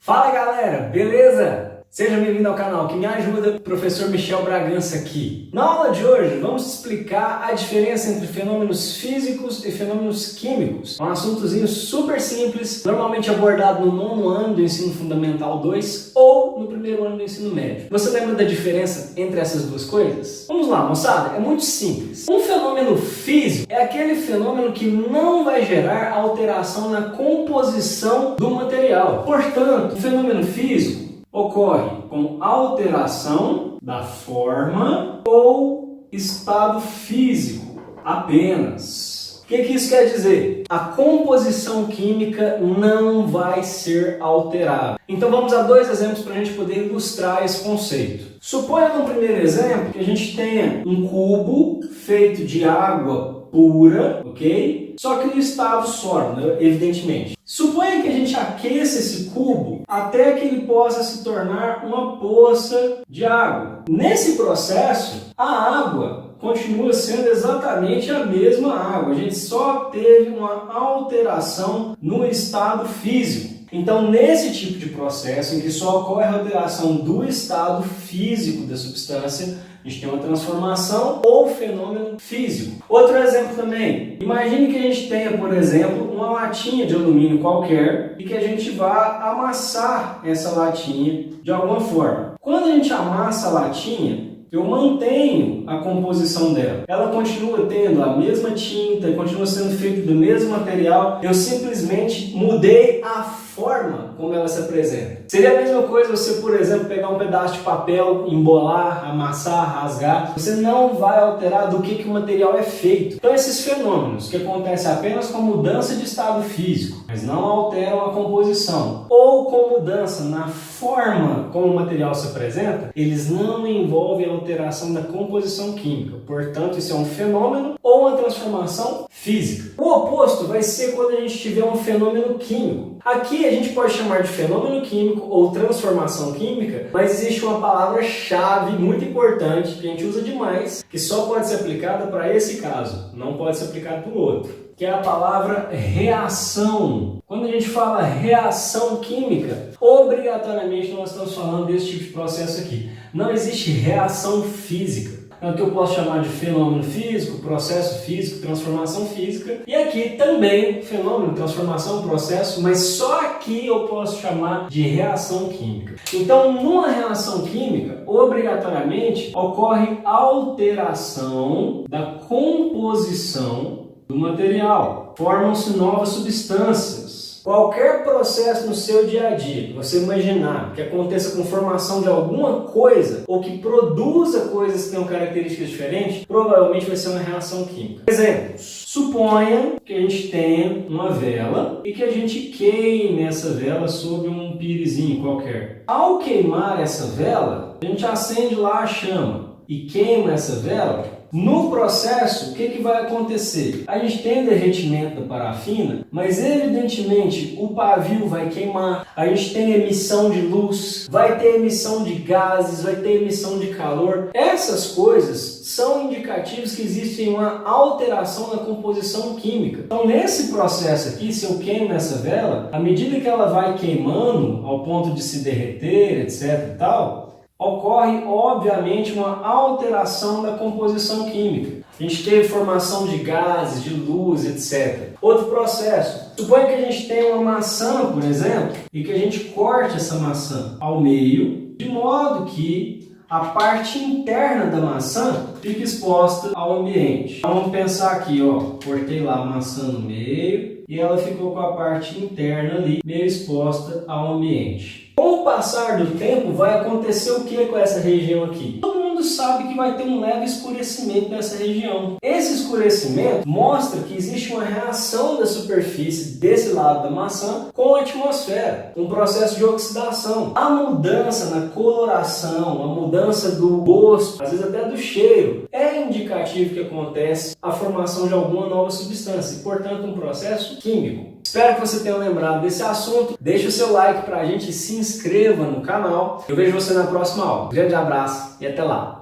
Fala galera, beleza? Seja bem-vindo ao canal que me ajuda, professor Michel Bragança aqui. Na aula de hoje vamos explicar a diferença entre fenômenos físicos e fenômenos químicos. É um assuntozinho super simples, normalmente abordado no 9º ano do ensino fundamental 2 ou no 1º ano do ensino médio. Você lembra da diferença entre essas duas coisas? Vamos lá, moçada, é muito simples. Um fenômeno físico é aquele fenômeno que não vai gerar alteração na composição do material. Portanto, o fenômeno físico ocorre com alteração da forma ou estado físico apenas. O que isso quer dizer? A composição química não vai ser alterada. Então vamos a dois exemplos para a gente poder ilustrar esse conceito. Suponha no primeiro exemplo que a gente tenha um cubo feito de água pura, ok? Só que no estado sólido, evidentemente. Suponha que a gente aqueça esse cubo até que ele possa se tornar uma poça de água. Nesse processo, a água continua sendo exatamente a mesma água. A gente só teve uma alteração no estado físico. Então, nesse tipo de processo, em que só ocorre a alteração do estado físico da substância, a gente tem uma transformação ou fenômeno físico. Outro exemplo também. Imagine que a gente tenha, por exemplo, uma latinha de alumínio qualquer e que a gente vá amassar essa latinha de alguma forma. Quando a gente amassa a latinha, eu mantenho a composição dela. Ela continua tendo a mesma tinta, continua sendo feita do mesmo material. Eu simplesmente mudei a forma como ela se apresenta. Seria a mesma coisa você, por exemplo, pegar um pedaço de papel, embolar, amassar, rasgar. Você não vai alterar do que o material é feito. Então esses fenômenos que acontecem apenas com mudança de estado físico, mas não alteram a composição, ou com mudança na forma como o material se apresenta, eles não envolvem alteração da composição química. Portanto, isso é um fenômeno ou uma transformação física. O oposto vai ser quando a gente tiver um fenômeno químico. Aqui a gente pode chamar de fenômeno químico ou transformação química, mas existe uma palavra-chave muito importante que a gente usa demais, que só pode ser aplicada para esse caso, não pode ser aplicada para o outro, que é a palavra reação. Quando a gente fala reação química, obrigatoriamente nós estamos falando desse tipo de processo aqui. Não existe reação física. É o que eu posso chamar de fenômeno físico, processo físico, transformação física. E aqui também fenômeno, transformação, processo, mas só aqui eu posso chamar de reação química. Então, numa reação química, obrigatoriamente ocorre alteração da composição do material. Formam-se novas substâncias. Qualquer processo no seu dia a dia que você imaginar que aconteça com formação de alguma coisa ou que produza coisas que tenham características diferentes, provavelmente vai ser uma reação química. Exemplos. Suponha que a gente tenha uma vela e que a gente queime essa vela sob um pirizinho qualquer. Ao queimar essa vela, a gente acende lá a chama e queima essa vela. No processo, o que vai acontecer? A gente tem derretimento da parafina, mas evidentemente o pavio vai queimar, a gente tem emissão de luz, vai ter emissão de gases, vai ter emissão de calor. Essas coisas são indicativos que existe uma alteração na composição química. Então, nesse processo aqui, se eu queimo essa vela, à medida que ela vai queimando ao ponto de se derreter, etc. e tal, ocorre, obviamente, uma alteração da composição química. A gente teve formação de gases, de luz, etc. Outro processo. Suponha que a gente tenha uma maçã, por exemplo, e que a gente corte essa maçã ao meio, de modo que a parte interna da maçã fique exposta ao ambiente. Então, vamos pensar aqui, ó, cortei lá a maçã no meio e ela ficou com a parte interna ali, meio exposta ao ambiente. Com o passar do tempo, vai acontecer o que com essa região aqui? Todo mundo sabe que vai ter um leve escurecimento nessa região. Esse escurecimento mostra que existe uma reação da superfície desse lado da maçã com a atmosfera, um processo de oxidação. A mudança na coloração, a mudança do gosto, às vezes até do cheiro, é indicativo que acontece a formação de alguma nova substância e, portanto, um processo químico. Espero que você tenha lembrado desse assunto. Deixe o seu like pra gente e se inscreva no canal. Eu vejo você na próxima aula. Um grande abraço e até lá!